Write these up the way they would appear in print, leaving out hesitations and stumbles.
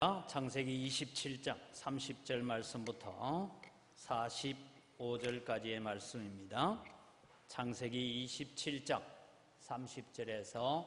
창세기 27장 30절 말씀부터 45절까지의 말씀입니다. 창세기 27장 30절에서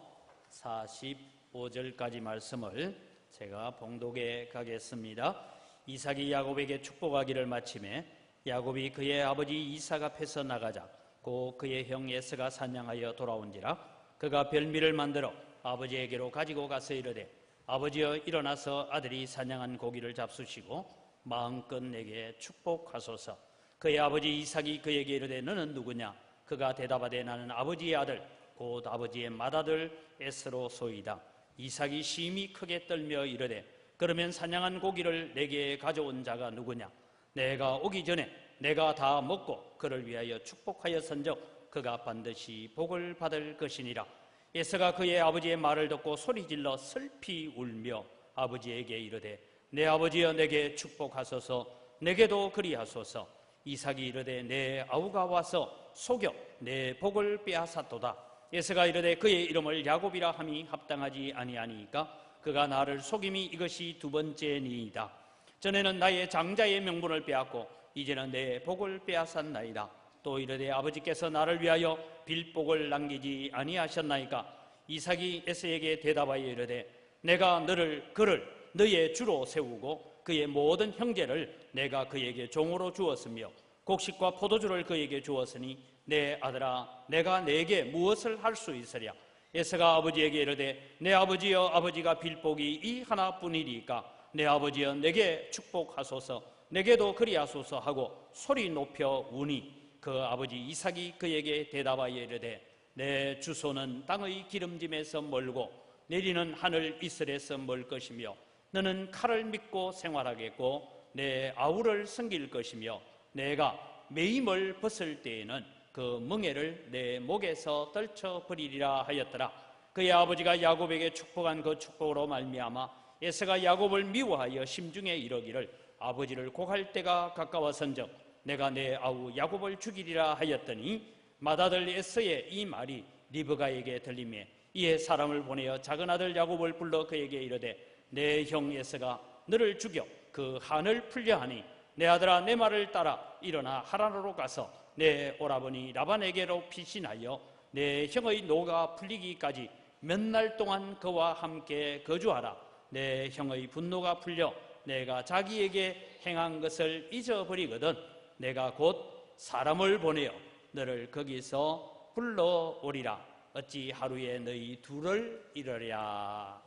45절까지 말씀을 제가 봉독해 가겠습니다. 이삭이 야곱에게 축복하기를 마침에 야곱이 그의 아버지 이삭 앞에서 나가자 곧 그의 형 에서가 사냥하여 돌아온지라 그가 별미를 만들어 아버지에게로 가지고 가서 이르되 아버지여 일어나서 아들이 사냥한 고기를 잡수시고 마음껏 내게 축복하소서. 그의 아버지 이삭이 그에게 이르되 너는 누구냐? 그가 대답하되 나는 아버지의 아들 곧 아버지의 맏아들 에스로소이다. 이삭이 심히 크게 떨며 이르되 그러면 사냥한 고기를 내게 가져온 자가 누구냐? 내가 오기 전에 내가 다 먹고 그를 위하여 축복하였은즉 그가 반드시 복을 받을 것이니라. 에서가 그의 아버지의 말을 듣고 소리질러 슬피 울며 아버지에게 이르되 내 아버지여 내게 축복하소서. 내게도 그리하소서. 이삭이 이르되 내 아우가 와서 속여 내 복을 빼앗았도다. 에서가 이르되 그의 이름을 야곱이라 함이 합당하지 아니하니까 그가 나를 속임이 이것이 두 번째니이다. 전에는 나의 장자의 명분을 빼앗고 이제는 내 복을 빼앗았나이다. 또 이르되 아버지께서 나를 위하여 빌복을 남기지 아니하셨나이까? 이삭이 에서에게 대답하여 이르되 내가 그를 너의 주로 세우고 그의 모든 형제를 내가 그에게 종으로 주었으며 곡식과 포도주를 그에게 주었으니 내 아들아 내가 내게 무엇을 할 수 있으랴? 에서가 아버지에게 이르되 내 아버지여 아버지가 빌복이 이 하나뿐이리까 내 아버지여 내게 축복하소서. 내게도 그리하소서 하고 소리 높여 우니 그 아버지 이삭이 그에게 대답하여 이르되 내 주소는 땅의 기름짐에서 멀고 내리는 하늘 이슬에서 멀 것이며 너는 칼을 믿고 생활하겠고 내 아우를 섬길 것이며 내가 매임을 벗을 때에는 그 멍에를 내 목에서 떨쳐버리리라 하였더라. 그의 아버지가 야곱에게 축복한 그 축복으로 말미암아 에서가 야곱을 미워하여 심중에 이르기를 아버지를 고할 때가 가까워선즉 내가 내 아우 야곱을 죽이리라 하였더니 맏아들 에서의 이 말이 리브가에게 들리매 이에 사람을 보내어 작은 아들 야곱을 불러 그에게 이르되 내 형 에서가 너를 죽여 그 한을 풀려 하니 내 아들아 내 말을 따라 일어나 하란으로 가서 내 오라버니 라반에게로 피신하여 내 형의 노가 풀리기까지 몇 날 동안 그와 함께 거주하라. 내 형의 분노가 풀려 내가 자기에게 행한 것을 잊어버리거든 내가 곧 사람을 보내어 너를 거기서 불러오리라. 어찌 하루에 너희 둘을 이르랴.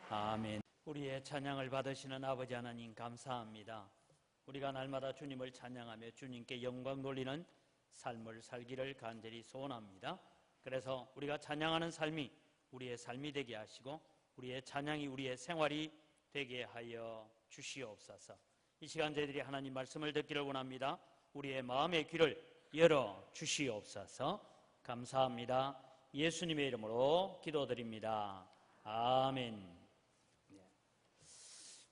아멘. 우리의 찬양을 받으시는 아버지 하나님 감사합니다. 우리가 날마다 주님을 찬양하며 주님께 영광 돌리는 삶을 살기를 간절히 소원합니다. 그래서 우리가 찬양하는 삶이 우리의 삶이 되게 하시고 우리의 찬양이 우리의 생활이 되게 하여 주시옵소서. 이 시간 저희들이 하나님 말씀을 듣기를 원합니다. 우리의 마음의 귀를 열어 주시옵소서. 감사합니다. 예수님의 이름으로 기도드립니다. 아멘.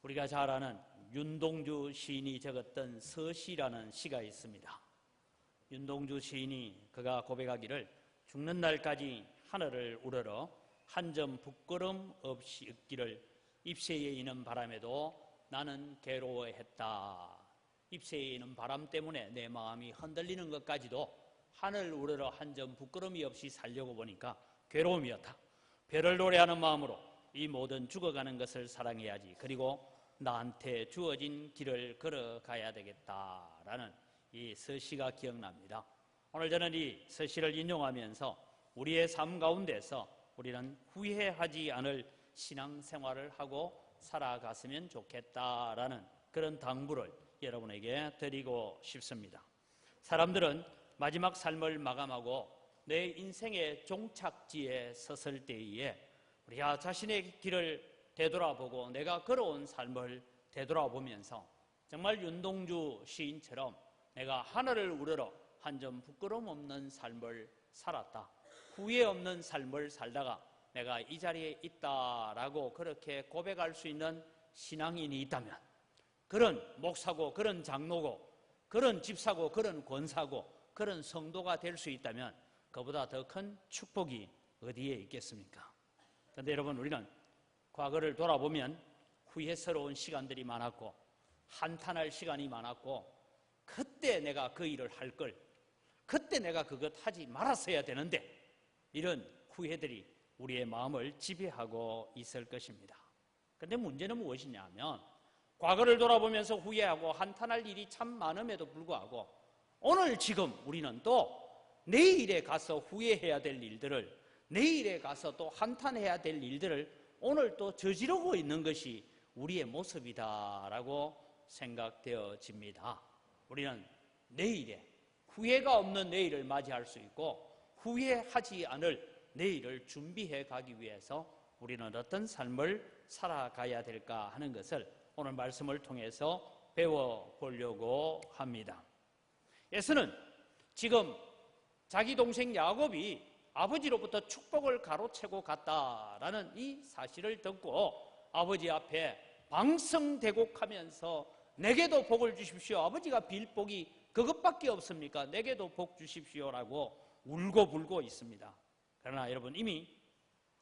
우리가 잘 아는 윤동주 시인이 적었던 서시라는 시가 있습니다. 윤동주 시인이 그가 고백하기를 죽는 날까지 하늘을 우러러 한 점 부끄럼 없이 읊기를 잎새에 이는 바람에도 나는 괴로워했다. 잎새에 있는 바람 때문에 내 마음이 흔들리는 것까지도 하늘 우러러 한 점 부끄러움이 없이 살려고 보니까 괴로움이었다. 별을 노래하는 마음으로 이 모든 죽어가는 것을 사랑해야지. 그리고 나한테 주어진 길을 걸어가야 되겠다라는 이 서시가 기억납니다. 오늘 저는 이 서시를 인용하면서 우리의 삶 가운데서 우리는 후회하지 않을 신앙생활을 하고 살아갔으면 좋겠다라는 그런 당부를 여러분에게 드리고 싶습니다. 사람들은 마지막 삶을 마감하고 내 인생의 종착지에 섰을 때에 우리가 자신의 길을 되돌아보고 내가 걸어온 삶을 되돌아보면서 정말 윤동주 시인처럼 내가 하늘을 우러러 한 점 부끄러움 없는 삶을 살았다. 후회 없는 삶을 살다가 내가 이 자리에 있다라고 그렇게 고백할 수 있는 신앙인이 있다면 그런 목사고 그런 장로고 그런 집사고 그런 권사고 그런 성도가 될 수 있다면 그보다 더 큰 축복이 어디에 있겠습니까? 그런데 여러분 우리는 과거를 돌아보면 후회스러운 시간들이 많았고 한탄할 시간이 많았고 그때 내가 그 일을 할 걸, 그때 내가 그것 하지 말았어야 되는데, 이런 후회들이 우리의 마음을 지배하고 있을 것입니다. 그런데 문제는 무엇이냐 하면 과거를 돌아보면서 후회하고 한탄할 일이 참 많음에도 불구하고 오늘 지금 우리는 또 내일에 가서 후회해야 될 일들을, 내일에 가서 또 한탄해야 될 일들을 오늘 또 저지르고 있는 것이 우리의 모습이다라고 생각되어집니다. 우리는 내일에, 후회가 없는 내일을 맞이할 수 있고 후회하지 않을 내일을 준비해 가기 위해서 우리는 어떤 삶을 살아가야 될까 하는 것을 오늘 말씀을 통해서 배워보려고 합니다. 에서는 지금 자기 동생 야곱이 아버지로부터 축복을 가로채고 갔다라는 이 사실을 듣고 아버지 앞에 방성대곡하면서 내게도 복을 주십시오. 아버지가 빌 복이 그것밖에 없습니까? 내게도 복 주십시오라고 울고불고 있습니다. 그러나 여러분, 이미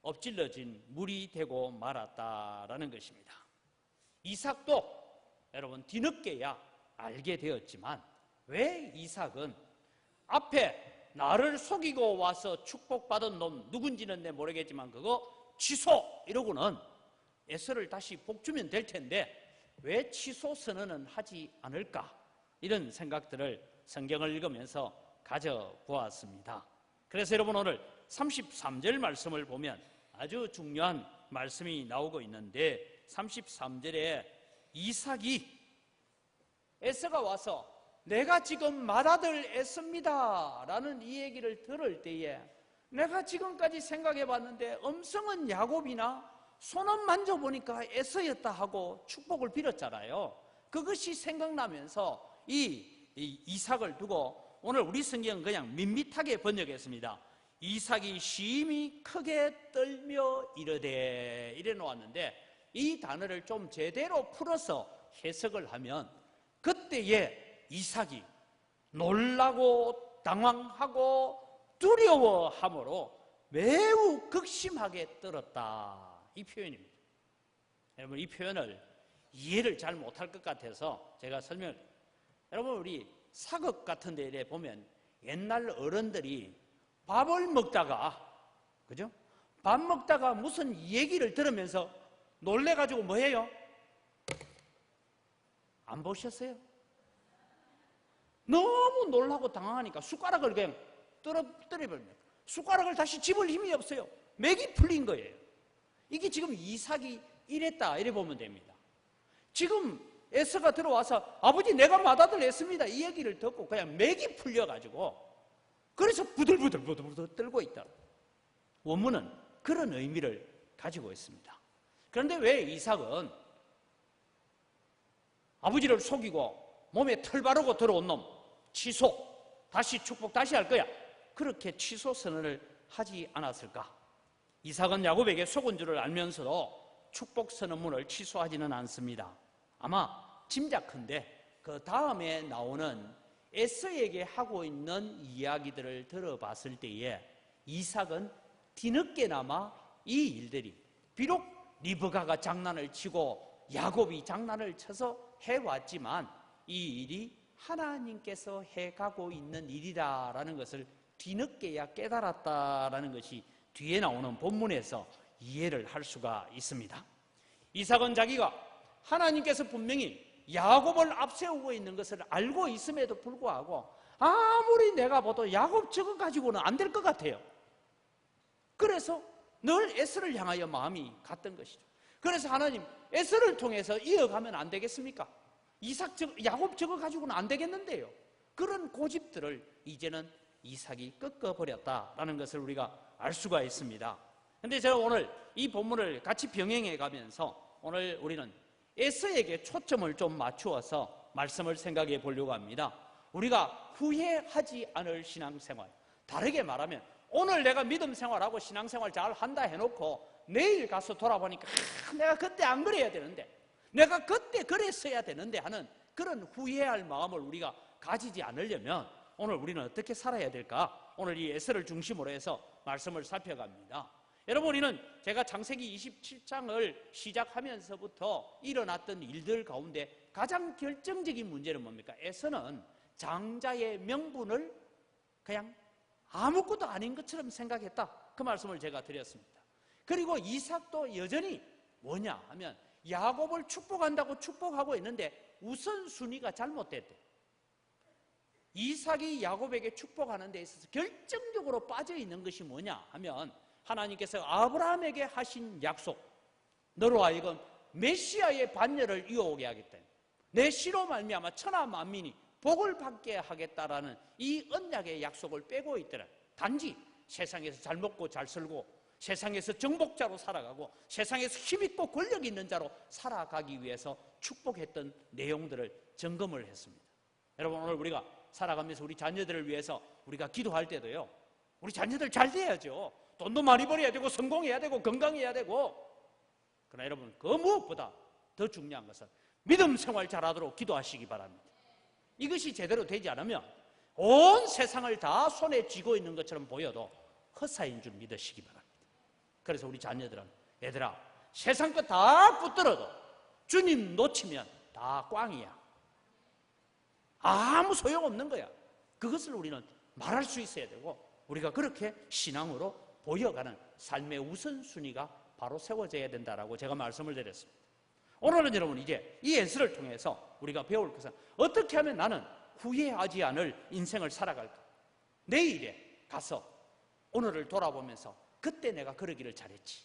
엎질러진 물이 되고 말았다라는 것입니다. 이삭도 여러분 뒤늦게야 알게 되었지만 왜 이삭은 앞에 나를 속이고 와서 축복받은 놈 누군지는 내 모르겠지만 그거 취소 이러고는 에서를 다시 복 주면 될 텐데 왜 취소 선언은 하지 않을까, 이런 생각들을 성경을 읽으면서 가져보았습니다. 그래서 여러분, 오늘 33절 말씀을 보면 아주 중요한 말씀이 나오고 있는데 33절에 이삭이 에서가 와서 내가 지금 맏아들 에서입니다 라는 이 얘기를 들을 때에 내가 지금까지 생각해 봤는데 음성은 야곱이나 손은 만져보니까 에서였다 하고 축복을 빌었잖아요. 그것이 생각나면서 이 이삭을 두고 오늘 우리 성경은 그냥 밋밋하게 번역했습니다. 이삭이 심히 크게 떨며 이르되, 이래 놓았는데 이 단어를 좀 제대로 풀어서 해석을 하면 그때에 이삭이 놀라고 당황하고 두려워함으로 매우 극심하게 떨었다, 이 표현입니다. 여러분, 이 표현을 이해를 잘 못할 것 같아서 제가 설명을, 여러분 우리 사극 같은 데에 보면 옛날 어른들이 밥을 먹다가, 그죠? 밥 먹다가 무슨 얘기를 들으면서 놀래가지고 뭐 해요? 안 보셨어요? 너무 놀라고 당황하니까 숟가락을 그냥 떨어버립니다. 숟가락을 다시 집을 힘이 없어요. 맥이 풀린 거예요. 이게 지금 이삭이 이랬다, 이래 보면 됩니다. 지금 에서가 들어와서 아버지 내가 맏아들 에서입니다 이 얘기를 듣고 그냥 맥이 풀려가지고 그래서 부들부들 떨고 있다. 원문은 그런 의미를 가지고 있습니다. 그런데 왜 이삭은 아버지를 속이고 몸에 털 바르고 들어온 놈 취소, 다시 축복 다시 할 거야, 그렇게 취소 선언을 하지 않았을까? 이삭은 야곱에게 속은 줄을 알면서도 축복 선언문을 취소하지는 않습니다. 아마 짐작컨대 그 다음에 나오는 에서에게 하고 있는 이야기들을 들어봤을 때에 이삭은 뒤늦게나마 이 일들이, 비록 리브가가 장난을 치고 야곱이 장난을 쳐서 해왔지만 이 일이 하나님께서 해가고 있는 일이다라는 것을 뒤늦게야 깨달았다라는 것이 뒤에 나오는 본문에서 이해를 할 수가 있습니다. 이삭은 자기가 하나님께서 분명히 야곱을 앞세우고 있는 것을 알고 있음에도 불구하고 아무리 내가 봐도 야곱 저거 가지고는 안 될 것 같아요. 그래서 늘 에서를 향하여 마음이 갔던 것이죠. 그래서 하나님, 에서를 통해서 이어가면 안 되겠습니까? 야곱 저거 가지고는 안 되겠는데요. 그런 고집들을 이제는 이삭이 꺾어버렸다라는 것을 우리가 알 수가 있습니다. 그런데 제가 오늘 이 본문을 같이 병행해 가면서 오늘 우리는 에서에게 초점을 좀 맞추어서 말씀을 생각해 보려고 합니다. 우리가 후회하지 않을 신앙생활, 다르게 말하면 오늘 내가 믿음 생활하고 신앙생활 잘 한다 해놓고 내일 가서 돌아보니까 내가 그때 안 그래야 되는데, 내가 그때 그랬어야 되는데 하는 그런 후회할 마음을 우리가 가지지 않으려면 오늘 우리는 어떻게 살아야 될까? 오늘 이 에서를 중심으로 해서 말씀을 살펴갑니다. 여러분, 우리는 제가 창세기 27장을 시작하면서부터 일어났던 일들 가운데 가장 결정적인 문제는 뭡니까? 에서는 장자의 명분을 그냥 아무것도 아닌 것처럼 생각했다. 그 말씀을 제가 드렸습니다. 그리고 이삭도 여전히 뭐냐 하면 야곱을 축복한다고 축복하고 있는데 우선순위가 잘못됐대. 이삭이 야곱에게 축복하는 데 있어서 결정적으로 빠져있는 것이 뭐냐 하면 하나님께서 아브라함에게 하신 약속, 너로 하여금 메시아의 반열을 이어오게 하겠다. 내 씨로 말미암아 천하 만민이 복을 받게 하겠다라는 이 언약의 약속을 빼고 있더라. 단지 세상에서 잘 먹고 잘 살고 세상에서 정복자로 살아가고 세상에서 힘있고 권력 있는 자로 살아가기 위해서 축복했던 내용들을 점검을 했습니다. 여러분, 오늘 우리가 살아가면서 우리 자녀들을 위해서 우리가 기도할 때도요, 우리 자녀들 잘 돼야죠. 돈도 많이 벌어야 되고 성공해야 되고 건강해야 되고. 그러나 여러분, 그 무엇보다 더 중요한 것은 믿음 생활 잘하도록 기도하시기 바랍니다. 이것이 제대로 되지 않으면 온 세상을 다 손에 쥐고 있는 것처럼 보여도 헛사인 줄 믿으시기 바랍니다. 그래서 우리 자녀들은, 얘들아, 세상 것 다 붙들어도 주님 놓치면 다 꽝이야. 아무 소용없는 거야. 그것을 우리는 말할 수 있어야 되고, 우리가 그렇게 신앙으로 보여가는 삶의 우선순위가 바로 세워져야 된다라고 제가 말씀을 드렸습니다. 오늘은 여러분, 이제 이 예수를 통해서 우리가 배울 것은 어떻게 하면 나는 후회하지 않을 인생을 살아갈까? 내일에 가서 오늘을 돌아보면서 그때 내가 그러기를 잘했지,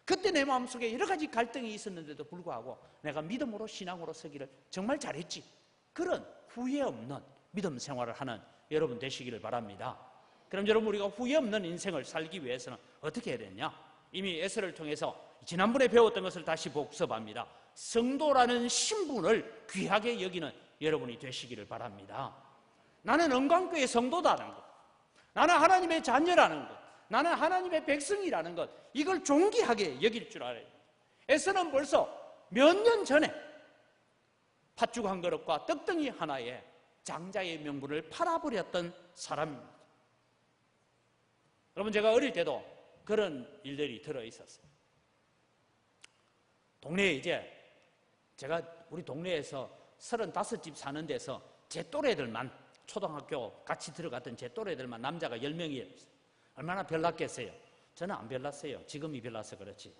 그때 내 마음속에 여러 가지 갈등이 있었는데도 불구하고 내가 믿음으로 신앙으로 서기를 정말 잘했지, 그런 후회 없는 믿음 생활을 하는 여러분 되시기를 바랍니다. 그럼 여러분, 우리가 후회 없는 인생을 살기 위해서는 어떻게 해야 되냐? 이미 에스를 통해서 지난번에 배웠던 것을 다시 복습합니다. 성도라는 신분을 귀하게 여기는 여러분이 되시기를 바랍니다. 나는 은광교의 성도다는 것, 나는 하나님의 자녀라는 것, 나는 하나님의 백성이라는 것, 이걸 존귀하게 여길 줄 알아요. 에스는 벌써 몇 년 전에 팥죽 한 그릇과 떡덩이 하나에 장자의 명분을 팔아버렸던 사람입니다. 여러분, 제가 어릴 때도 그런 일들이 들어있었어요. 동네에 이제 제가 우리 동네에서 35집 사는 데서 제 또래들만, 초등학교 같이 들어갔던 제 또래들만 남자가 10명이었어요. 얼마나 별났겠어요? 저는 안 별났어요. 지금이 별나서 그렇지.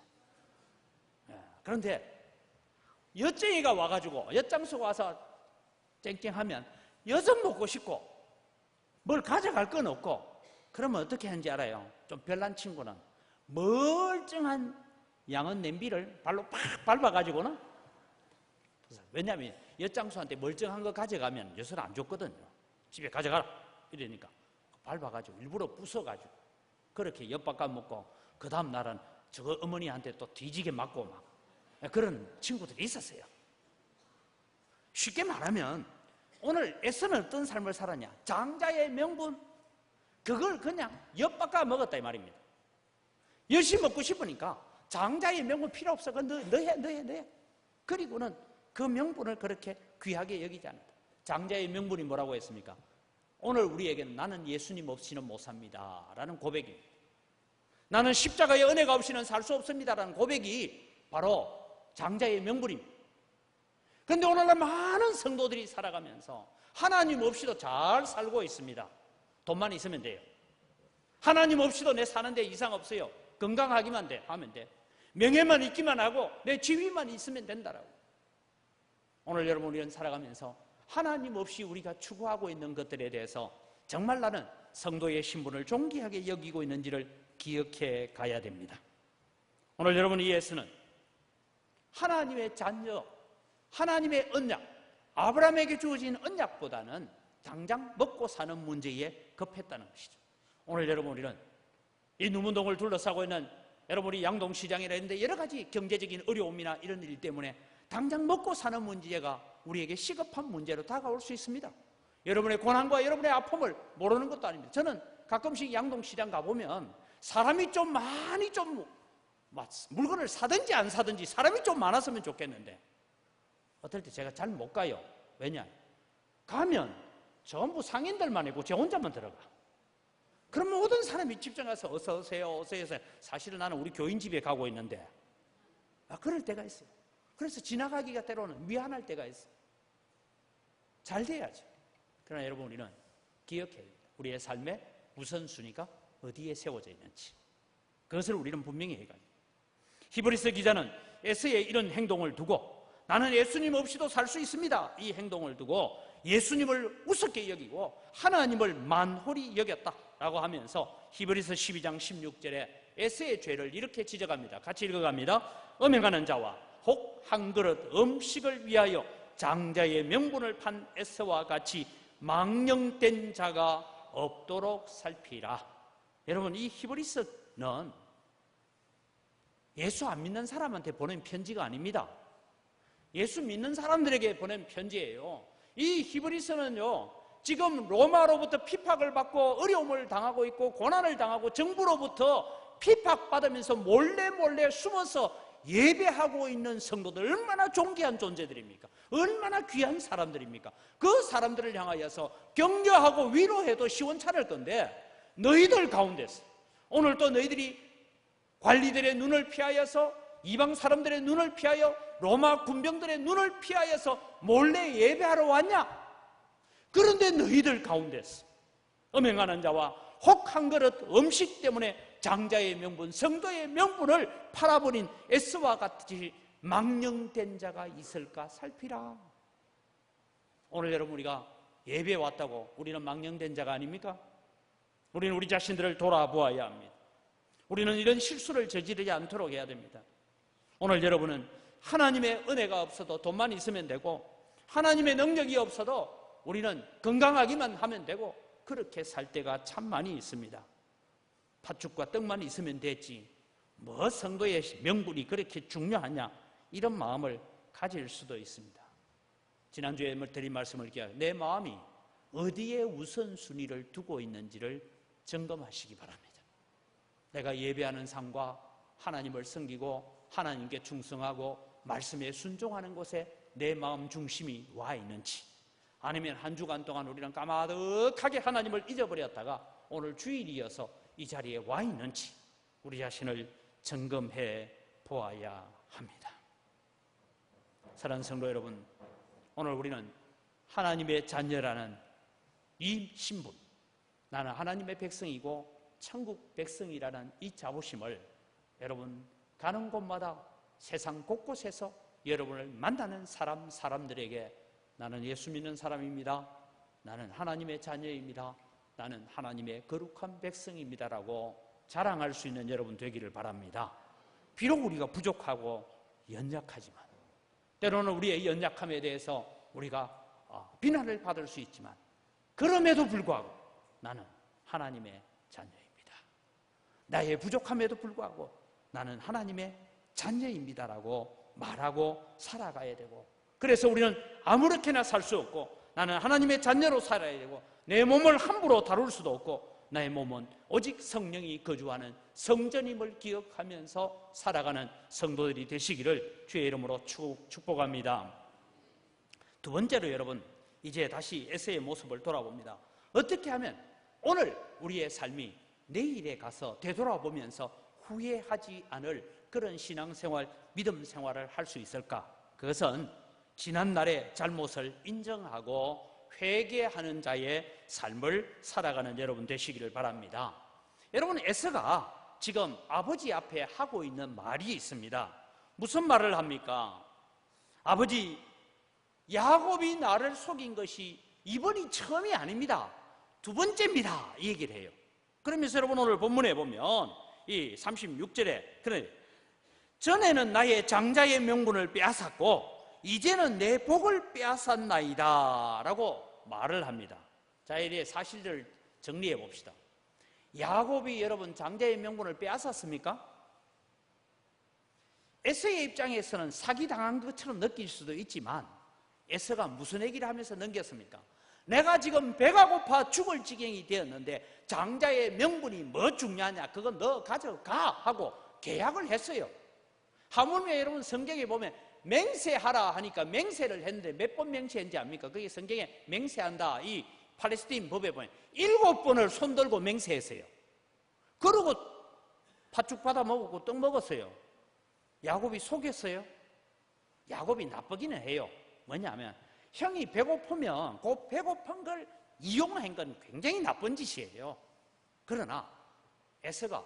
그런데 엿쟁이가 와가지고, 엿장수가 와서 쨍쨍하면 엿은 먹고 싶고 뭘 가져갈 건 없고, 그러면 어떻게 하는지 알아요? 좀 별난 친구는 멀쩡한 양은 냄비를 발로 팍 밟아가지고는, 왜냐하면 엿장수한테 멀쩡한 거 가져가면 엿을 안 줬거든요. 집에 가져가라 이러니까 밟아가지고 일부러 부숴가지고 그렇게 엿바꿔 먹고, 그 다음 날은 저거 어머니한테 또 뒤지게 맞고 막 그런 친구들이 있었어요. 쉽게 말하면 오늘 에서는 어떤 삶을 살았냐? 장자의 명분, 그걸 그냥 엿바꿔 먹었다 이 말입니다. 엿이 먹고 싶으니까 장자의 명분 필요 없어. 너 해. 그리고는 그 명분을 그렇게 귀하게 여기지 않았다. 장자의 명분이 뭐라고 했습니까? 오늘 우리에게는 나는 예수님 없이는 못 삽니다 라는 고백입니다. 나는 십자가의 은혜가 없이는 살 수 없습니다 라는 고백이 바로 장자의 명분입니다. 그런데 오늘날 많은 성도들이 살아가면서 하나님 없이도 잘 살고 있습니다. 돈만 있으면 돼요. 하나님 없이도 내 사는데 이상 없어요. 건강하기만 하면 돼. 명예만 있기만 하고 내 지위만 있으면 된다라고. 오늘 여러분, 우리는 살아가면서 하나님 없이 우리가 추구하고 있는 것들에 대해서 정말 나는 성도의 신분을 존귀하게 여기고 있는지를 기억해 가야 됩니다. 오늘 여러분, 이 예수는 하나님의 자녀, 하나님의 언약, 아브라함에게 주어진 언약보다는 당장 먹고 사는 문제에 급했다는 것이죠. 오늘 여러분, 우리는 이 누문동을 둘러싸고 있는 여러분이 양동시장이라 했는데 여러 가지 경제적인 어려움이나 이런 일 때문에 당장 먹고 사는 문제가 우리에게 시급한 문제로 다가올 수 있습니다. 여러분의 고난과 여러분의 아픔을 모르는 것도 아닙니다. 저는 가끔씩 양동시장 가보면 사람이 좀 많이 좀 물건을 사든지 안 사든지 사람이 좀 많았으면 좋겠는데 어떨 때 제가 잘 못 가요. 왜냐? 가면 전부 상인들만 있고 제 혼자만 들어가. 그럼 모든 사람이 집중 가서 어서 오세요, 어서 오세요. 사실은 나는 우리 교인 집에 가고 있는데, 그럴 때가 있어요. 그래서 지나가기가 때로는 미안할 때가 있어요. 잘 돼야죠. 그러나 여러분, 우리는 기억해야 됩니다. 우리의 삶의 우선순위가 어디에 세워져 있는지. 그것을 우리는 분명히 해야 합니다. 히브리서 기자는 에스의 이런 행동을 두고 나는 예수님 없이도 살 수 있습니다, 이 행동을 두고 예수님을 우습게 여기고 하나님을 만홀히 여겼다라고 하면서 히브리서 12장 16절에 에스의 죄를 이렇게 지적합니다. 같이 읽어갑니다. 음행하는 자와 혹 한 그릇 음식을 위하여 장자의 명분을 판 에스와 같이 망령된 자가 없도록 살피라. 여러분, 이 히브리서는 예수 안 믿는 사람한테 보낸 편지가 아닙니다. 예수 믿는 사람들에게 보낸 편지예요. 이 히브리서는요, 지금 로마로부터 핍박을 받고 어려움을 당하고 있고 고난을 당하고 정부로부터 핍박받으면서 몰래 숨어서 예배하고 있는 성도들, 얼마나 존귀한 존재들입니까? 얼마나 귀한 사람들입니까? 그 사람들을 향하여서 격려하고 위로해도 시원찮을 건데, 너희들 가운데서 오늘 또 너희들이 관리들의 눈을 피하여서, 이방 사람들의 눈을 피하여, 로마 군병들의 눈을 피하여서 몰래 예배하러 왔냐? 그런데 너희들 가운데서 음행하는 자와 혹 한 그릇 음식 때문에 장자의 명분, 성도의 명분을 팔아버린 에스와 같이 망령된 자가 있을까 살피라. 오늘 여러분, 우리가 예배에 왔다고 우리는 망령된 자가 아닙니까? 우리는 우리 자신들을 돌아보아야 합니다. 우리는 이런 실수를 저지르지 않도록 해야 됩니다. 오늘 여러분은 하나님의 은혜가 없어도 돈만 있으면 되고, 하나님의 능력이 없어도 우리는 건강하기만 하면 되고, 그렇게 살 때가 참 많이 있습니다. 팥죽과 떡만 있으면 되지 뭐 성도의 명분이 그렇게 중요하냐, 이런 마음을 가질 수도 있습니다. 지난주에 드린 말씀을 기억하여 내 마음이 어디에 우선순위를 두고 있는지를 점검하시기 바랍니다. 내가 예배하는 삶과 하나님을 섬기고 하나님께 충성하고 말씀에 순종하는 곳에 내 마음 중심이 와 있는지, 아니면 한 주간 동안 우리는 까마득하게 하나님을 잊어버렸다가 오늘 주일이어서 이 자리에 와 있는지 우리 자신을 점검해 보아야 합니다. 사랑하는 성도 여러분, 오늘 우리는 하나님의 자녀라는 이 신분, 나는 하나님의 백성이고 천국 백성이라는 이 자부심을 여러분 가는 곳마다 세상 곳곳에서 여러분을 만나는 사람들에게 나는 예수 믿는 사람입니다, 나는 하나님의 자녀입니다, 나는 하나님의 거룩한 백성입니다라고 자랑할 수 있는 여러분 되기를 바랍니다. 비록 우리가 부족하고 연약하지만, 때로는 우리의 연약함에 대해서 우리가 비난을 받을 수 있지만, 그럼에도 불구하고 나는 하나님의 자녀입니다, 나의 부족함에도 불구하고 나는 하나님의 자녀입니다라고 말하고 살아가야 되고, 그래서 우리는 아무렇게나 살 수 없고 나는 하나님의 자녀로 살아야 되고, 내 몸을 함부로 다룰 수도 없고, 나의 몸은 오직 성령이 거주하는 성전임을 기억하면서 살아가는 성도들이 되시기를 주의 이름으로 축복합니다. 두 번째로 여러분, 이제 다시 에스의 모습을 돌아봅니다. 어떻게 하면 오늘 우리의 삶이 내일에 가서 되돌아보면서 후회하지 않을 그런 신앙생활, 믿음 생활을 할 수 있을까? 그것은 지난날의 잘못을 인정하고 회개하는 자의 삶을 살아가는 여러분 되시기를 바랍니다. 여러분, 에스가 지금 아버지 앞에 하고 있는 말이 있습니다. 무슨 말을 합니까? 아버지, 야곱이 나를 속인 것이 이번이 처음이 아닙니다, 두 번째입니다, 이 얘기를 해요. 그러면서 여러분 오늘 본문에 보면 이 36절에 그래, 전에는 나의 장자의 명분을 빼앗았고 이제는 내 복을 빼앗았나이다 라고 말을 합니다. 자, 이제 사실을 정리해 봅시다. 야곱이 여러분 장자의 명분을 빼앗았습니까? 에서의 입장에서는 사기당한 것처럼 느낄 수도 있지만, 에서가 무슨 얘기를 하면서 넘겼습니까? 내가 지금 배가 고파 죽을 지경이 되었는데 장자의 명분이 뭐 중요하냐, 그건 너 가져가 하고 계약을 했어요. 하물며 여러분 성경에 보면 맹세하라 하니까 맹세를 했는데 몇 번 맹세했는지 압니까? 그게 성경에 맹세한다, 이 팔레스타인 법에 보면 7번을 손들고 맹세했어요. 그러고 팥죽 받아 먹었고 떡 먹었어요. 야곱이 속였어요? 야곱이 나쁘기는 해요. 뭐냐면 형이 배고프면 그 배고픈 걸 이용한 건 굉장히 나쁜 짓이에요. 그러나 에서가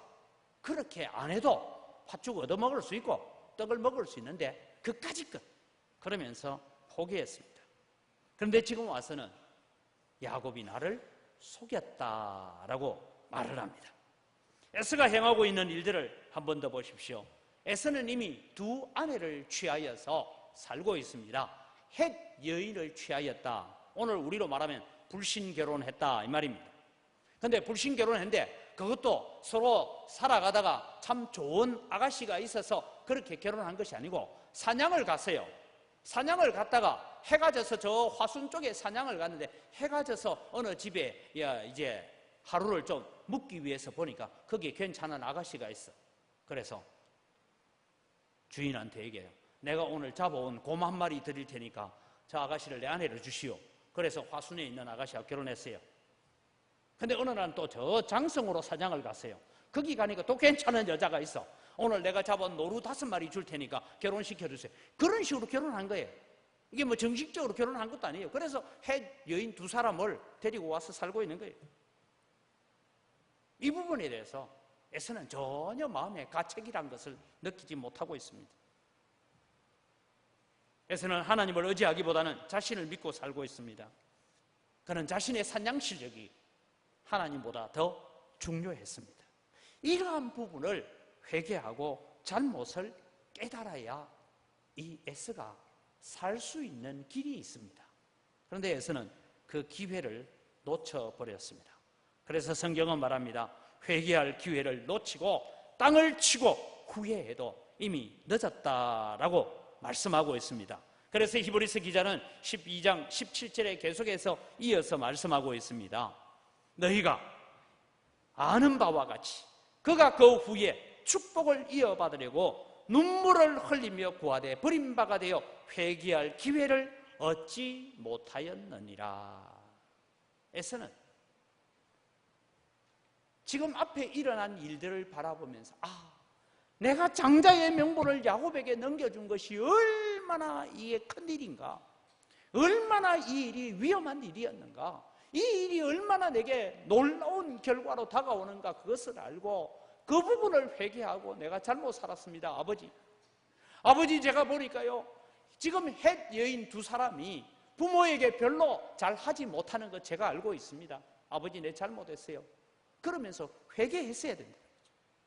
그렇게 안 해도 팥죽 얻어먹을 수 있고 떡을 먹을 수 있는데 그까짓 것 그러면서 포기했습니다. 그런데 지금 와서는 야곱이 나를 속였다라고 말을 합니다. 에서가 행하고 있는 일들을 한 번 더 보십시오. 에서는 이미 두 아내를 취하여서 살고 있습니다. 헷 여인을 취하였다. 오늘 우리로 말하면 불신 결혼했다 이 말입니다. 그런데 불신 결혼했는데 그것도 서로 살아가다가 참 좋은 아가씨가 있어서 그렇게 결혼한 것이 아니고 사냥을 갔어요. 사냥을 갔다가 해가 져서 저 화순 쪽에 사냥을 갔는데 해가 져서 어느 집에 이제 하루를 좀 묵기 위해서 보니까 거기에 괜찮은 아가씨가 있어. 그래서 주인한테 얘기해요. 내가 오늘 잡아온 곰 한 마리 드릴 테니까 저 아가씨를 내 아내로 주시오. 그래서 화순에 있는 아가씨와 결혼했어요. 근데 어느 날은 또 저 장성으로 사냥을 갔어요. 거기 가니까 또 괜찮은 여자가 있어. 오늘 내가 잡은 노루 5마리 줄 테니까 결혼시켜주세요. 그런 식으로 결혼한 거예요. 이게 뭐 정식적으로 결혼한 것도 아니에요. 그래서 헷 여인 2사람을 데리고 와서 살고 있는 거예요. 이 부분에 대해서 에서는 전혀 마음에 가책이란 것을 느끼지 못하고 있습니다. 에서는 하나님을 의지하기보다는 자신을 믿고 살고 있습니다. 그는 자신의 사냥 실력이 하나님보다 더 중요했습니다. 이러한 부분을 회개하고 잘못을 깨달아야 이 에서가 살 수 있는 길이 있습니다. 그런데 에서는 그 기회를 놓쳐버렸습니다. 그래서 성경은 말합니다. 회개할 기회를 놓치고 땅을 치고 후회해도 이미 늦었다라고 말씀하고 있습니다. 그래서 히브리서 기자는 12장 17절에 계속해서 이어서 말씀하고 있습니다. 너희가 아는 바와 같이 그가 그 후에 축복을 이어받으려고 눈물을 흘리며 구하되 버림바가 되어 회개할 기회를 얻지 못하였느니라. 에서는 지금 앞에 일어난 일들을 바라보면서 내가 장자의 명분을 야곱에게 넘겨준 것이 얼마나 이게 큰일인가, 얼마나 이 일이 위험한 일이었는가, 이 일이 얼마나 내게 놀라운 결과로 다가오는가 그것을 알고 그 부분을 회개하고 내가 잘못 살았습니다. 아버지 제가 보니까요 지금 헷 여인 2사람이 부모에게 별로 잘하지 못하는 것 제가 알고 있습니다. 아버지 내 잘못했어요. 그러면서 회개했어야 된다.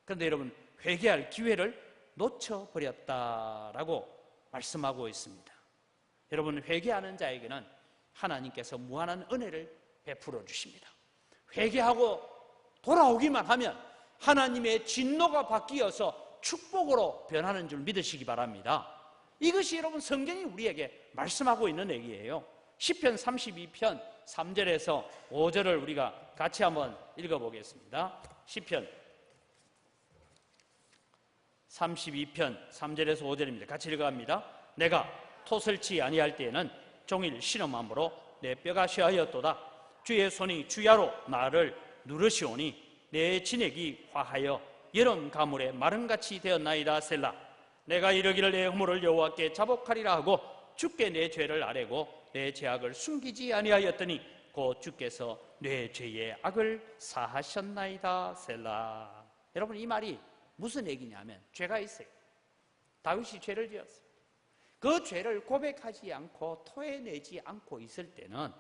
그런데 여러분 회개할 기회를 놓쳐버렸다라고 말씀하고 있습니다. 여러분 회개하는 자에게는 하나님께서 무한한 은혜를 베풀어 주십니다. 회개하고 돌아오기만 하면 하나님의 진노가 바뀌어서 축복으로 변하는 줄 믿으시기 바랍니다. 이것이 여러분 성경이 우리에게 말씀하고 있는 얘기예요. 시편 32편 3절에서 5절을 우리가 같이 한번 읽어보겠습니다. 시편 32편 3절에서 5절입니다. 같이 읽어갑니다. 내가 토설치 아니할 때에는 종일 신음함으로 내 뼈가 쇠하였도다. 주의 손이 주야로 나를 누르시오니 내 진액이 화하여 여름 가물에 마름같이 되었나이다. 셀라. 내가 이르기를 내 허물을 여호와께 자복하리라 하고 주께 내 죄를 아뢰고 내 죄악을 숨기지 아니하였더니 곧 주께서 내 죄의 악을 사하셨나이다. 셀라. 여러분 이 말이 무슨 얘기냐면 죄가 있어요. 다윗이 죄를 지었어요. 그 죄를 고백하지 않고 토해내지 않고 있을 때는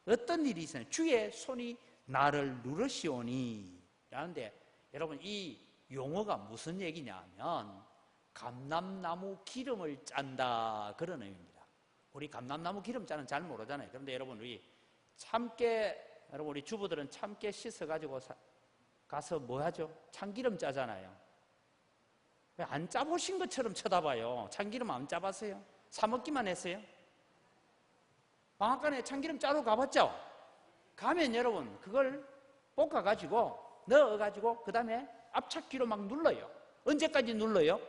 어떤 일이 있어요? 주의 손이 나를 누르시오니 라는데 여러분 이 용어가 무슨 얘기냐면 감람나무 기름을 짠다 그런 의미입니다. 우리 감람나무 기름 짜는 잘 모르잖아요. 그런데 여러분 우리 주부들은 참깨 씻어가지고 가서 뭐 하죠? 참기름 짜잖아요. 왜 안 짜보신 것처럼 쳐다봐요? 참기름 안 짜봤어요? 사 먹기만 했어요? 방앗간에 참기름 짜러 가봤죠? 가면 여러분 그걸 볶아가지고 넣어가지고 그 다음에 압착기로 막 눌러요. 언제까지 눌러요?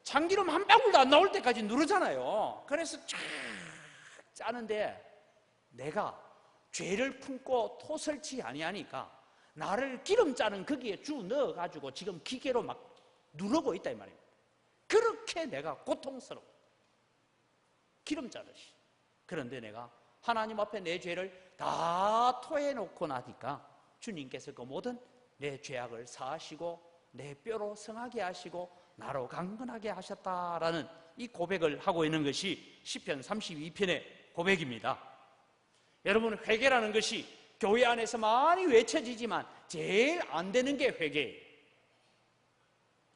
참기름 한 방울도 안 나올 때까지 누르잖아요. 그래서 쫙 짜는데 내가 죄를 품고 토설치 아니하니까 나를 기름 짜는 거기에 주 넣어가지고 지금 기계로 막 누르고 있다 이 말입니다. 그렇게 내가 고통스러워. 기름 짜듯이. 그런데 내가 하나님 앞에 내 죄를 다 토해놓고 나니까 주님께서 그 모든 내 죄악을 사하시고 내 뼈로 성하게 하시고 나로 강건하게 하셨다라는 이 고백을 하고 있는 것이 시편 32편의 고백입니다. 여러분, 회개라는 것이 교회 안에서 많이 외쳐지지만 제일 안 되는 게 회개예요.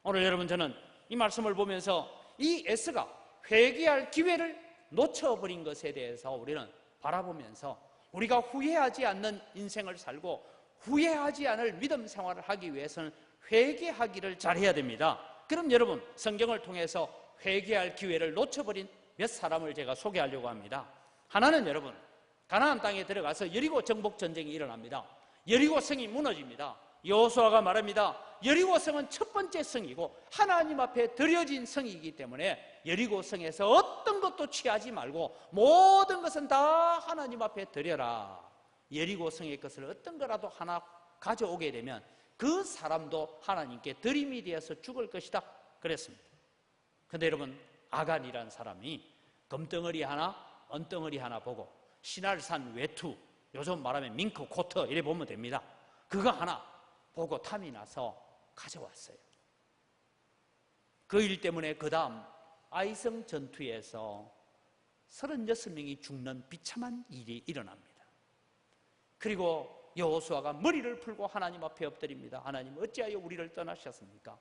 오늘 여러분, 저는 이 말씀을 보면서 이 에스가 회개할 기회를 놓쳐버린 것에 대해서 우리는 바라보면서 우리가 후회하지 않는 인생을 살고 후회하지 않을 믿음 생활을 하기 위해서는 회개하기를 잘해야 됩니다. 그럼 여러분, 성경을 통해서 회개할 기회를 놓쳐버린 몇 사람을 제가 소개하려고 합니다. 하나는 여러분, 가나안 땅에 들어가서 여리고 정복 전쟁이 일어납니다. 여리고 성이 무너집니다. 여호수아가 말합니다. 여리고 성은 첫 번째 성이고 하나님 앞에 드려진 성이기 때문에 여리고 성에서 어떤 것도 취하지 말고 모든 것은 다 하나님 앞에 드려라. 여리고 성의 것을 어떤 거라도 하나 가져오게 되면 그 사람도 하나님께 드림이 되어서 죽을 것이다 그랬습니다. 그런데 여러분, 아간이라는 사람이 금덩어리 하나 은덩어리 하나 보고 신할산 외투, 요즘 말하면 밍크 코트 이래 보면 됩니다. 그거 하나 보고 탐이 나서 가져왔어요. 그 일 때문에 그 다음 아이성 전투에서 36명이 죽는 비참한 일이 일어납니다. 그리고 여호수아가 머리를 풀고 하나님 앞에 엎드립니다. 하나님, 어찌하여 우리를 떠나셨습니까?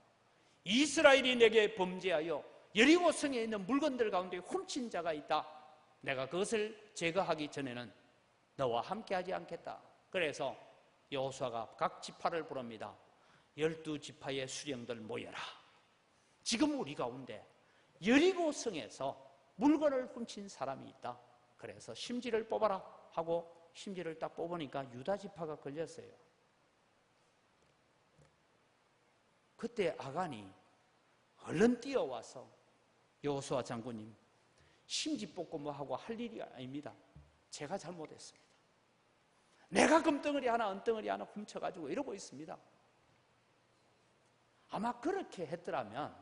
이스라엘이 내게 범죄하여 여리고 성에 있는 물건들 가운데 훔친 자가 있다. 내가 그것을 제거하기 전에는 너와 함께하지 않겠다. 그래서 여호수아가 각 지파를 부릅니다. 12지파의 수령들 모여라. 지금 우리 가운데 여리고 성에서 물건을 훔친 사람이 있다. 그래서 심지를 뽑아라 하고 심지를 딱 뽑으니까 유다 지파가 걸렸어요. 그때 아간이 얼른 뛰어와서 여호수아 장군님, 심지 뽑고 뭐 하고 할 일이 아닙니다. 제가 잘못했습니다. 내가 금덩어리 하나 은덩어리 하나 훔쳐가지고 이러고 있습니다. 아마 그렇게 했더라면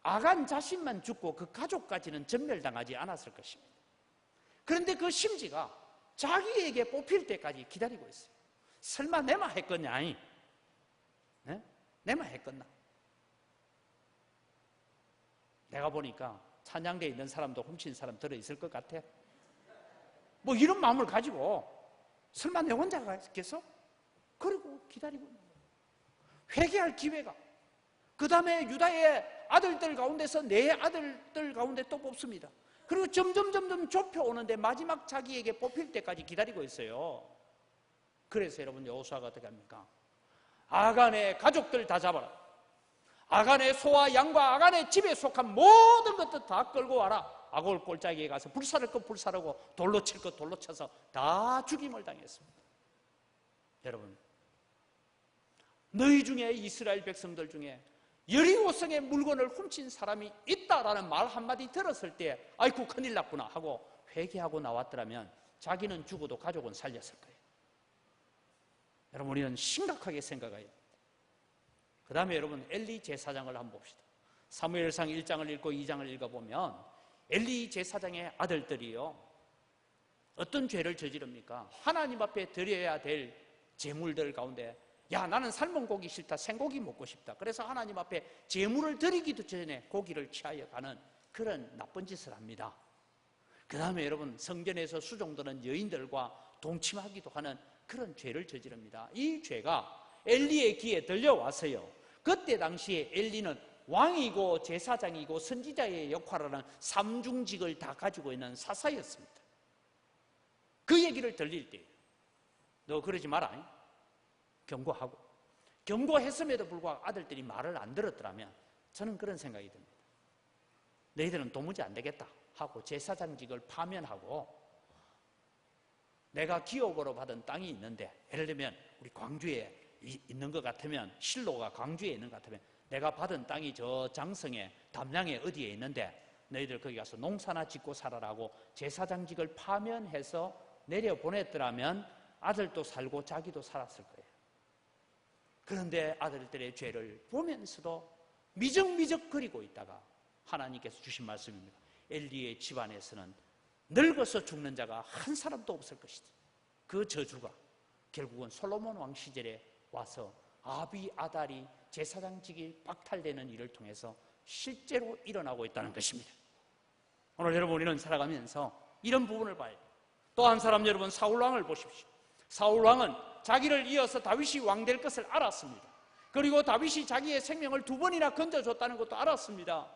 아간 자신만 죽고 그 가족까지는 전멸당하지 않았을 것입니다. 그런데 그 심지가 자기에게 뽑힐 때까지 기다리고 있어요. 설마 내만 했겠냐? 네? 내만 했겠나? 내가 보니까 찬양대에 있는 사람도 훔친 사람 들어있을 것 같아. 뭐 이런 마음을 가지고 설마 내 혼자가 있겠어? 그리고 기다리고 있는 거예요. 회개할 기회가. 그 다음에 유다의 아들들 가운데서 내 아들들 가운데 또 뽑습니다. 그리고 점점 좁혀오는데 마지막 자기에게 뽑힐 때까지 기다리고 있어요. 그래서 여러분, 여호수아가 어떻게 합니까? 아간의 가족들 다 잡아라. 아간의 소와 양과 아간의 집에 속한 모든 것들 다 끌고 와라. 아골 골짜기에 가서 불사를 것 불사르고 돌로 칠 것 돌로 쳐서 다 죽임을 당했습니다. 여러분, 너희 중에 이스라엘 백성들 중에 여리고성의 물건을 훔친 사람이 있다라는 말 한마디 들었을 때 아이고 큰일 났구나 하고 회개하고 나왔더라면 자기는 죽어도 가족은 살렸을 거예요. 여러분, 우리는 심각하게 생각해야 합니다. 그 다음에 여러분, 엘리 제사장을 한번 봅시다. 사무엘상 1장을 읽고 2장을 읽어보면 엘리 제사장의 아들들이요, 어떤 죄를 저지릅니까? 하나님 앞에 드려야 될 제물들 가운데 야, 나는 삶은 고기 싫다, 생고기 먹고 싶다. 그래서 하나님 앞에 제물을 드리기도 전에 고기를 취하여 가는 그런 나쁜 짓을 합니다. 그 다음에 여러분, 성전에서 수종드는 여인들과 동침하기도 하는 그런 죄를 저지릅니다. 이 죄가 엘리의 귀에 들려왔어요. 그때 당시에 엘리는 왕이고 제사장이고 선지자의 역할을 하는 삼중직을 다 가지고 있는 사사였습니다. 그 얘기를 들릴 때 너 그러지 마라, 경고하고, 경고했음에도 불구하고 아들들이 말을 안 들었더라면 저는 그런 생각이 듭니다. 너희들은 도무지 안 되겠다 하고 제사장직을 파면하고, 내가 기업으로 받은 땅이 있는데, 예를 들면 우리 광주에 있는 것 같으면, 실로가 광주에 있는 것 같으면 내가 받은 땅이 저 장성에 담양에 어디에 있는데 너희들 거기 가서 농사나 짓고 살아라고 제사장직을 파면해서 내려보냈더라면 아들도 살고 자기도 살았을 거예요. 그런데 아들들의 죄를 보면서도 미적미적거리고 있다가 하나님께서 주신 말씀입니다. 엘리의 집안에서는 늙어서 죽는 자가 한 사람도 없을 것이다. 그 저주가 결국은 솔로몬 왕 시절에 와서 아비아달이 제사장직이 박탈되는 일을 통해서 실제로 일어나고 있다는 것입니다. 오늘 여러분, 우리는 살아가면서 이런 부분을 봐야 돼요. 또 한 사람, 여러분, 사울왕을 보십시오. 사울왕은 자기를 이어서 다윗이 왕 될 것을 알았습니다. 그리고 다윗이 자기의 생명을 2번이나 건져줬다는 것도 알았습니다.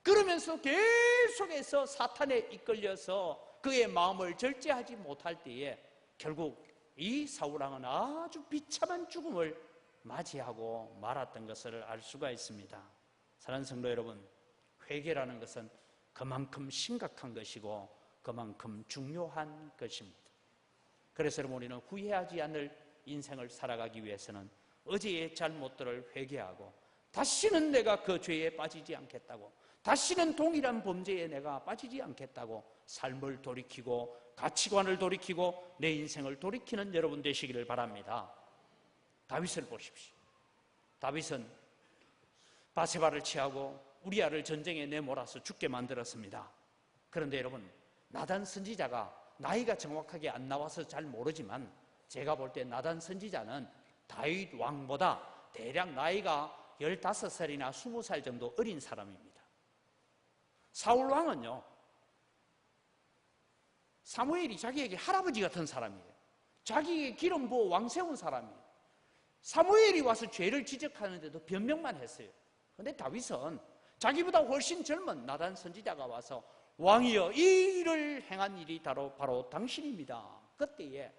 그러면서 계속해서 사탄에 이끌려서 그의 마음을 절제하지 못할 때에 결국 이 사울왕은 아주 비참한 죽음을 맞이하고 말았던 것을 알 수가 있습니다. 사랑하는 성도 여러분, 회개라는 것은 그만큼 심각한 것이고 그만큼 중요한 것입니다. 그래서 여러분, 우리는 후회하지 않을 인생을 살아가기 위해서는 어제의 잘못들을 회개하고 다시는 내가 그 죄에 빠지지 않겠다고, 다시는 동일한 범죄에 내가 빠지지 않겠다고 삶을 돌이키고 가치관을 돌이키고 내 인생을 돌이키는 여러분 되시기를 바랍니다. 다윗을 보십시오. 다윗은 바세바를 취하고 우리아를 전쟁에 내몰아서 죽게 만들었습니다. 그런데 여러분, 나단 선지자가 나이가 정확하게 안 나와서 잘 모르지만 제가 볼 때 나단 선지자는 다윗 왕보다 대략 나이가 15살이나 20살 정도 어린 사람입니다. 사울 왕은요, 사무엘이 자기에게 할아버지 같은 사람이에요. 자기에게 기름 부어 왕 세운 사람이에요. 사무엘이 와서 죄를 지적하는데도 변명만 했어요. 그런데 다윗은 자기보다 훨씬 젊은 나단 선지자가 와서 왕이여, 이 일을 행한 일이 바로 당신입니다. 그때에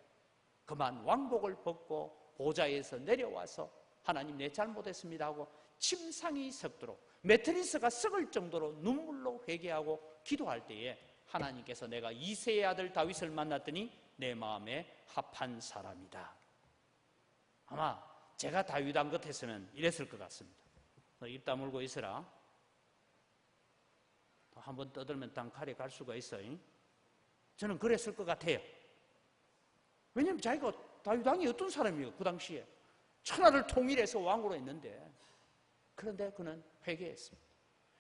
그만 왕복을 벗고 보좌에서 내려와서 하나님, 내 잘못했습니다 하고 침상이 썩도록, 매트리스가 썩을 정도로 눈물로 회개하고 기도할 때에 하나님께서 내가 이새의 아들 다윗을 만났더니 내 마음에 합한 사람이다. 아마 제가 다윗 왕 같았으면 이랬을 것 같습니다. 너 입 다물고 있으라. 한번 떠들면 땅칼에 갈 수가 있어요. 저는 그랬을 것 같아요. 왜냐하면 자기가 다윗 왕이 어떤 사람이에요? 그 당시에 천하를 통일해서 왕으로 했는데, 그런데 그는 회개했습니다.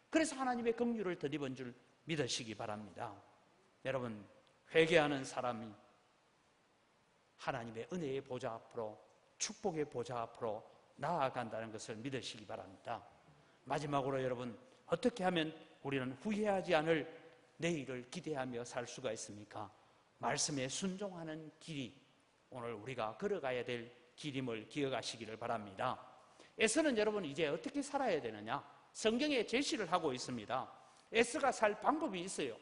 그래서 하나님의 긍휼을 덧입은 줄 믿으시기 바랍니다. 여러분, 회개하는 사람이 하나님의 은혜의 보좌 앞으로, 축복의 보좌 앞으로 나아간다는 것을 믿으시기 바랍니다. 마지막으로 여러분, 어떻게 하면 우리는 후회하지 않을 내일을 기대하며 살 수가 있습니까? 말씀에 순종하는 길이 오늘 우리가 걸어가야 될 길임을 기억하시기를 바랍니다. 에서는 여러분, 이제 어떻게 살아야 되느냐? 성경에 제시를 하고 있습니다. 에서가 살 방법이 있어요.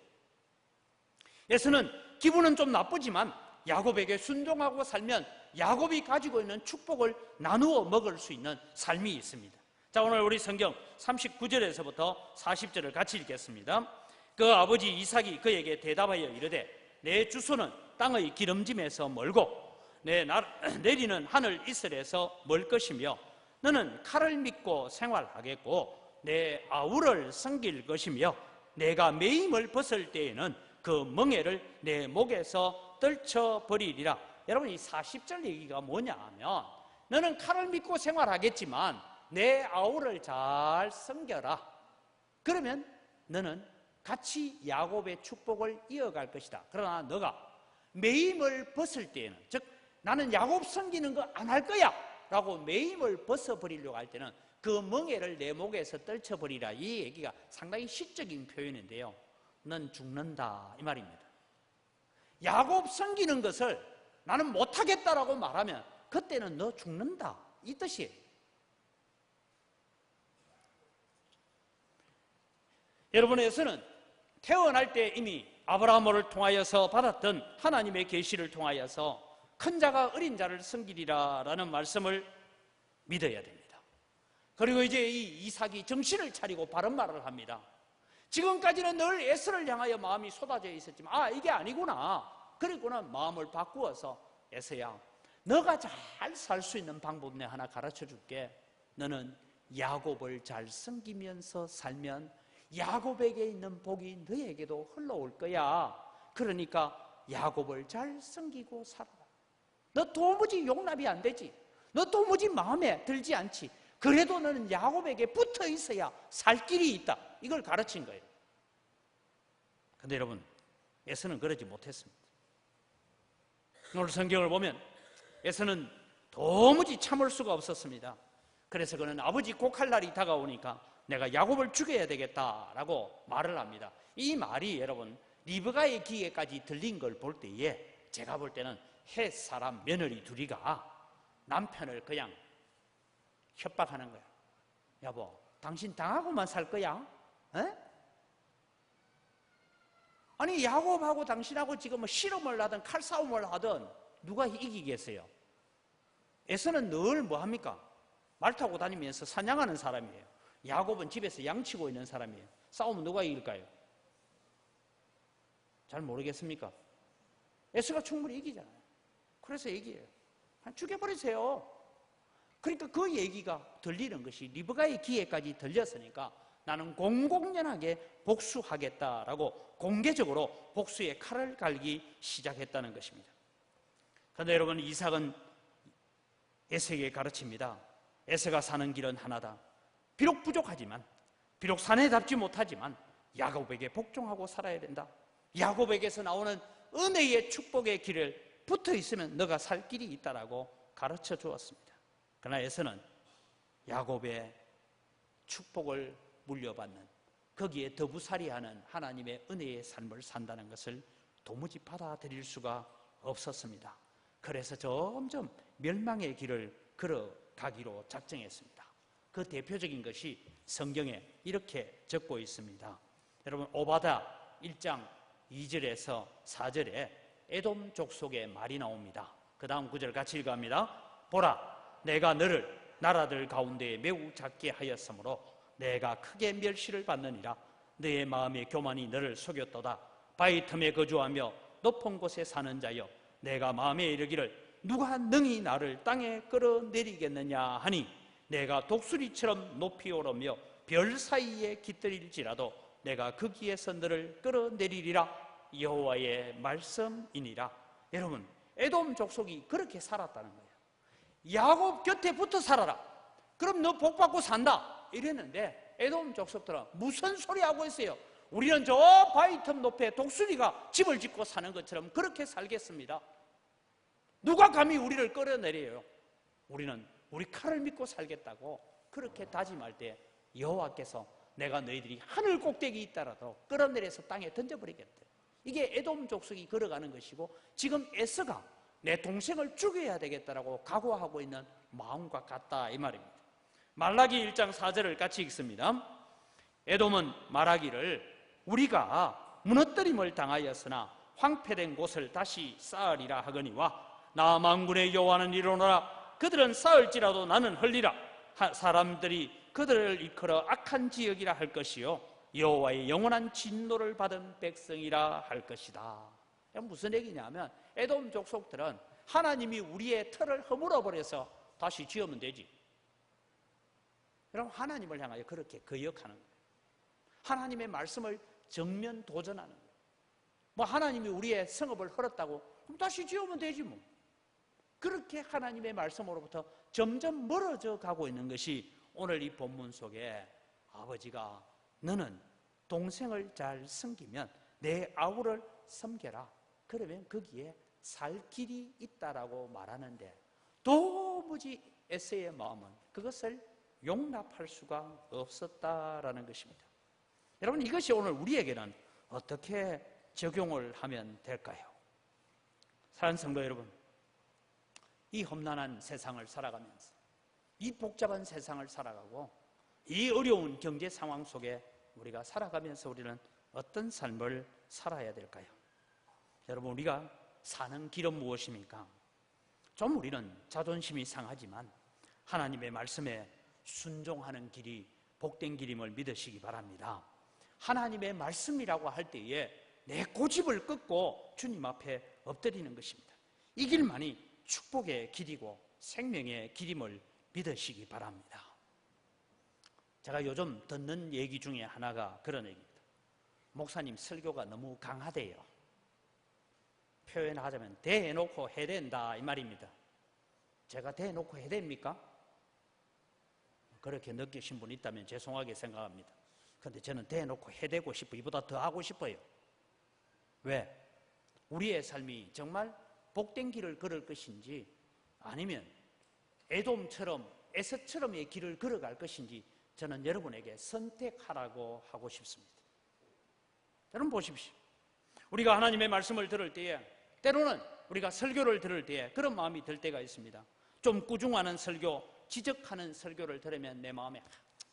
에서는 기분은 좀 나쁘지만 야곱에게 순종하고 살면 야곱이 가지고 있는 축복을 나누어 먹을 수 있는 삶이 있습니다. 자, 오늘 우리 성경 39절에서부터 40절을 같이 읽겠습니다. 그 아버지 이삭이 그에게 대답하여 이르되 내 주소는 땅의 기름짐에서 멀고 내 내리는 하늘 이슬에서 멀 것이며 너는 칼을 믿고 생활하겠고 내 아우를 섬길 것이며 내가 매임을 벗을 때에는 그 멍에를 내 목에서 떨쳐버리리라. 여러분, 이 40절 얘기가 뭐냐 하면, 너는 칼을 믿고 생활하겠지만 내 아우를 잘 섬겨라. 그러면 너는 같이 야곱의 축복을 이어갈 것이다. 그러나 너가 매임을 벗을 때에는, 즉 나는 야곱 섬기는 거 안 할 거야 라고 매임을 벗어버리려고 할 때는 그 멍에를 내 목에서 떨쳐버리라. 이 얘기가 상당히 시적인 표현인데요, 넌 죽는다 이 말입니다. 야곱 섬기는 것을 나는 못하겠다라고 말하면 그때는 너 죽는다 이 뜻이에요. 여러분에서는 태어날 때 이미 아브라함을 통하여서 받았던 하나님의 계시를 통하여서 큰 자가 어린 자를 섬기리라 라는 말씀을 믿어야 됩니다. 그리고 이제 이 이삭이 정신을 차리고 바른 말을 합니다. 지금까지는 늘 에서를 향하여 마음이 쏟아져 있었지만 이게 아니구나. 그리고는 마음을 바꾸어서 에서야, 너가 잘 살 수 있는 방법 내 하나 가르쳐 줄게. 너는 야곱을 잘 섬기면서 살면 야곱에게 있는 복이 너에게도 흘러올 거야. 그러니까 야곱을 잘 섬기고 살아라. 너 도무지 용납이 안 되지. 너 도무지 마음에 들지 않지. 그래도 너는 야곱에게 붙어 있어야 살 길이 있다. 이걸 가르친 거예요. 그런데 여러분, 에서는 그러지 못했습니다. 오늘 성경을 보면 에서는 도무지 참을 수가 없었습니다. 그래서 그는 아버지 곡할 날이 다가오니까 내가 야곱을 죽여야 되겠다라고 말을 합니다. 이 말이 여러분 리브가의 귀에까지 들린 걸 볼 때에 제가 볼 때는 헷 사람 며느리 둘이가 남편을 그냥 협박하는 거야. 여보, 당신 당하고만 살 거야? 에? 아니 야곱하고 당신하고 지금 뭐 실험을 하든 칼싸움을 하든 누가 이기겠어요? 에서는 늘 뭐합니까? 말 타고 다니면서 사냥하는 사람이에요. 야곱은 집에서 양치고 있는 사람이에요. 싸우면 누가 이길까요? 잘 모르겠습니까? 에서가 충분히 이기잖아요. 그래서 얘기해요. 죽여버리세요. 그러니까 그 얘기가 들리는 것이 리브가의 귀에까지 들렸으니까 나는 공공연하게 복수하겠다라고 공개적으로 복수의 칼을 갈기 시작했다는 것입니다. 그런데 여러분, 이삭은 에서에게 가르칩니다. 에서가 사는 길은 하나다. 비록 부족하지만, 비록 사내답지 못하지만 야곱에게 복종하고 살아야 된다. 야곱에게서 나오는 은혜의 축복의 길을 붙어 있으면 너가 살 길이 있다라고 가르쳐 주었습니다. 그러나 에서는 야곱의 축복을 물려받는, 거기에 더부살이하는 하나님의 은혜의 삶을 산다는 것을 도무지 받아들일 수가 없었습니다. 그래서 점점 멸망의 길을 걸어가기로 작정했습니다. 그 대표적인 것이 성경에 이렇게 적고 있습니다. 여러분, 오바다 1장 2절에서 4절에 에돔 족속의 말이 나옵니다. 그 다음 구절 같이 읽어갑니다. 보라, 내가 너를 나라들 가운데 매우 작게 하였으므로 내가 크게 멸시를 받느니라. 너의 마음의 교만이 너를 속였도다. 바위 틈에 거주하며 높은 곳에 사는 자여, 내가 마음에 이르기를 누가 능히 나를 땅에 끌어내리겠느냐 하니 내가 독수리처럼 높이 오르며 별 사이에 깃들일지라도 내가 거기에서 너를 끌어내리리라. 여호와의 말씀이니라. 여러분, 에돔 족속이 그렇게 살았다는 거예요. 야곱 곁에 붙어 살아라. 그럼 너 복 받고 산다. 이랬는데 에돔 족속들은 무슨 소리 하고 있어요? 우리는 저 바위 틈 높에 독수리가 집을 짓고 사는 것처럼 그렇게 살겠습니다. 누가 감히 우리를 끌어내려요? 우리는 우리 칼을 믿고 살겠다고 그렇게 다짐할 때 여호와께서 내가 너희들이 하늘 꼭대기 있다라도 끌어내려서 땅에 던져버리겠대. 이게 에돔 족속이 걸어가는 것이고, 지금 에서가 내 동생을 죽여야 되겠다라고 각오하고 있는 마음과 같다, 이 말입니다. 말라기 1장 4절을 같이 읽습니다. 에돔은 말하기를 우리가 무너뜨림을 당하였으나 황폐된 곳을 다시 쌓으리라 하거니와 나 만군의 여호와는 이르노라. 그들은 쌓을지라도 나는 헐리라. 사람들이 그들을 일컬어 악한 지역이라 할 것이요 여호와의 영원한 진노를 받은 백성이라 할 것이다. 무슨 얘기냐면 에돔 족속들은 하나님이 우리의 터를 허물어버려서 다시 지으면 되지. 여러분, 하나님을 향하여 그렇게 거역하는 거예요. 하나님의 말씀을 정면 도전하는 거예요. 뭐 하나님이 우리의 성읍을 헐었다고 그럼 다시 지으면 되지 뭐. 그렇게 하나님의 말씀으로부터 점점 멀어져 가고 있는 것이 오늘 이 본문 속에 아버지가 너는 동생을 잘 섬기면 내 아우를 섬겨라. 그러면 거기에 살 길이 있다라고 말하는데 도무지 에서의 마음은 그것을 용납할 수가 없었다라는 것입니다. 여러분, 이것이 오늘 우리에게는 어떻게 적용을 하면 될까요? 사랑하는 성도 여러분, 이 험난한 세상을 살아가면서 이 복잡한 세상을 살아가고 이 어려운 경제 상황 속에 우리가 살아가면서 우리는 어떤 삶을 살아야 될까요? 여러분, 우리가 사는 길은 무엇입니까? 좀 우리는 자존심이 상하지만 하나님의 말씀에 순종하는 길이 복된 길임을 믿으시기 바랍니다. 하나님의 말씀이라고 할 때에 내 고집을 꺾고 주님 앞에 엎드리는 것입니다. 이 길만이 축복의 길이고 생명의 길임을 믿으시기 바랍니다. 제가 요즘 듣는 얘기 중에 하나가 그런 얘기입니다. 목사님 설교가 너무 강하대요. 표현하자면 대놓고 해댄다 이 말입니다. 제가 대놓고 해댑니까? 그렇게 느끼신 분 있다면 죄송하게 생각합니다. 그런데 저는 대놓고 해대고 싶어, 이보다 더 하고 싶어요. 왜? 우리의 삶이 정말 복된 길을 걸을 것인지 아니면 에돔처럼 에서처럼의 길을 걸어갈 것인지 저는 여러분에게 선택하라고 하고 싶습니다. 여러분 보십시오. 우리가 하나님의 말씀을 들을 때에 때로는 우리가 설교를 들을 때에 그런 마음이 들 때가 있습니다. 좀 꾸중하는 설교, 지적하는 설교를 들으면 내 마음에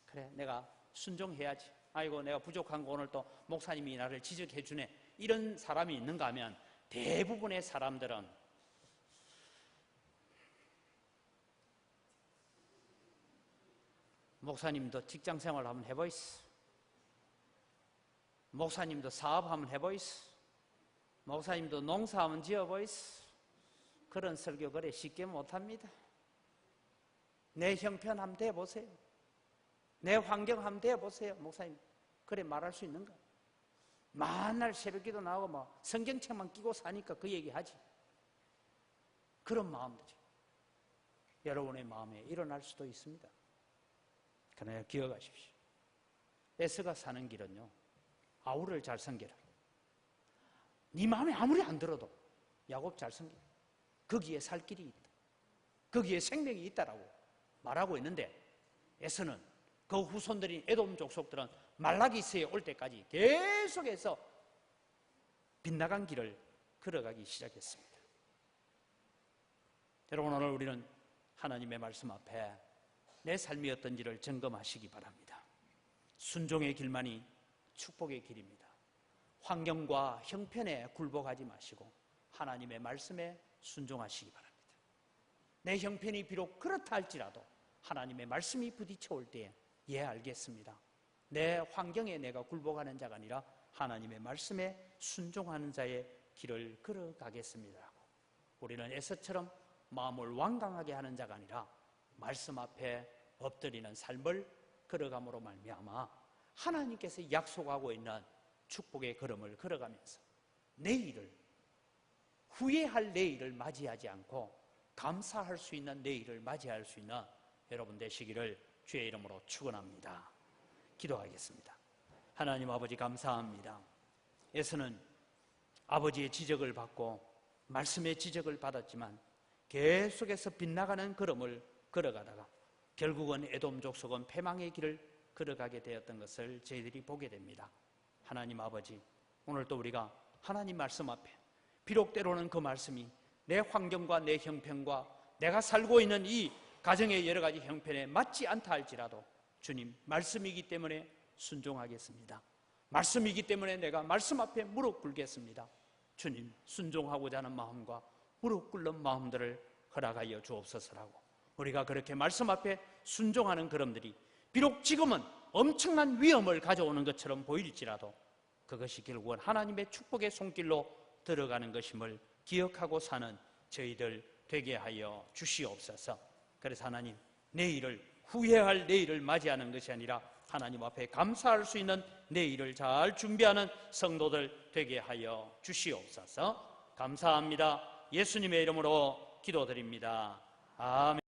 그래 내가 순종해야지. 아이고 내가 부족한 거 오늘 또 목사님이 나를 지적해 주네. 이런 사람이 있는가 하면 대부분의 사람들은 목사님도 직장생활 한번 해보이스. 목사님도 사업 한번 해보이스. 목사님도 농사 한번 지어보이스. 그런 설교 그래 쉽게 못합니다. 내 형편 한번 대보세요. 내 환경 한번 대보세요. 목사님 그래 말할 수 있는가? 만날 새벽기도 나오고 뭐 성경책만 끼고 사니까 그 얘기하지. 그런 마음들이 여러분의 마음에 일어날 수도 있습니다. 그러나 기억하십시오. 에스가 사는 길은요, 아우를 잘 섬겨라. 네 마음에 아무리 안 들어도 야곱 잘 섬겨라. 거기에 살 길이 있다. 거기에 생명이 있다라고 말하고 있는데 에서는 그 후손들인 에돔 족속들은 말라기스에 올 때까지 계속해서 빗나간 길을 걸어가기 시작했습니다. 여러분 오늘 우리는 하나님의 말씀 앞에 내 삶이 어떤지를 점검하시기 바랍니다. 순종의 길만이 축복의 길입니다. 환경과 형편에 굴복하지 마시고 하나님의 말씀에 순종하시기 바랍니다. 내 형편이 비록 그렇다 할지라도 하나님의 말씀이 부딪혀 올 때에 예 알겠습니다. 내 환경에 내가 굴복하는 자가 아니라 하나님의 말씀에 순종하는 자의 길을 걸어가겠습니다. 우리는 에서처럼 마음을 완강하게 하는 자가 아니라 말씀 앞에 엎드리는 삶을 걸어감으로 말미암아 하나님께서 약속하고 있는 축복의 걸음을 걸어가면서 내일을 후회할 내일을 맞이하지 않고 감사할 수 있는 내일을 맞이할 수 있는 여러분 되시기를 주의 이름으로 축원합니다. 기도하겠습니다. 하나님 아버지 감사합니다. 에서는 아버지의 지적을 받고 말씀의 지적을 받았지만 계속해서 빗나가는 걸음을 걸어가다가 결국은 에돔 족속은 패망의 길을 걸어가게 되었던 것을 저희들이 보게 됩니다. 하나님 아버지, 오늘 또 우리가 하나님 말씀 앞에 비록 때로는 그 말씀이 내 환경과 내 형편과 내가 살고 있는 이 가정의 여러 가지 형편에 맞지 않다 할지라도 주님 말씀이기 때문에 순종하겠습니다. 말씀이기 때문에 내가 말씀 앞에 무릎 꿇겠습니다. 주님 순종하고자 하는 마음과 무릎 꿇는 마음들을 허락하여 주옵소서라고 우리가 그렇게 말씀 앞에 순종하는 걸음들이 비록 지금은 엄청난 위험을 가져오는 것처럼 보일지라도 그것이 결국은 하나님의 축복의 손길로 들어가는 것임을 기억하고 사는 저희들 되게 하여 주시옵소서. 그래서 하나님 내일을 후회할 내일을 맞이하는 것이 아니라 하나님 앞에 감사할 수 있는 내일을 잘 준비하는 성도들 되게 하여 주시옵소서. 감사합니다. 예수님의 이름으로 기도드립니다. 아멘.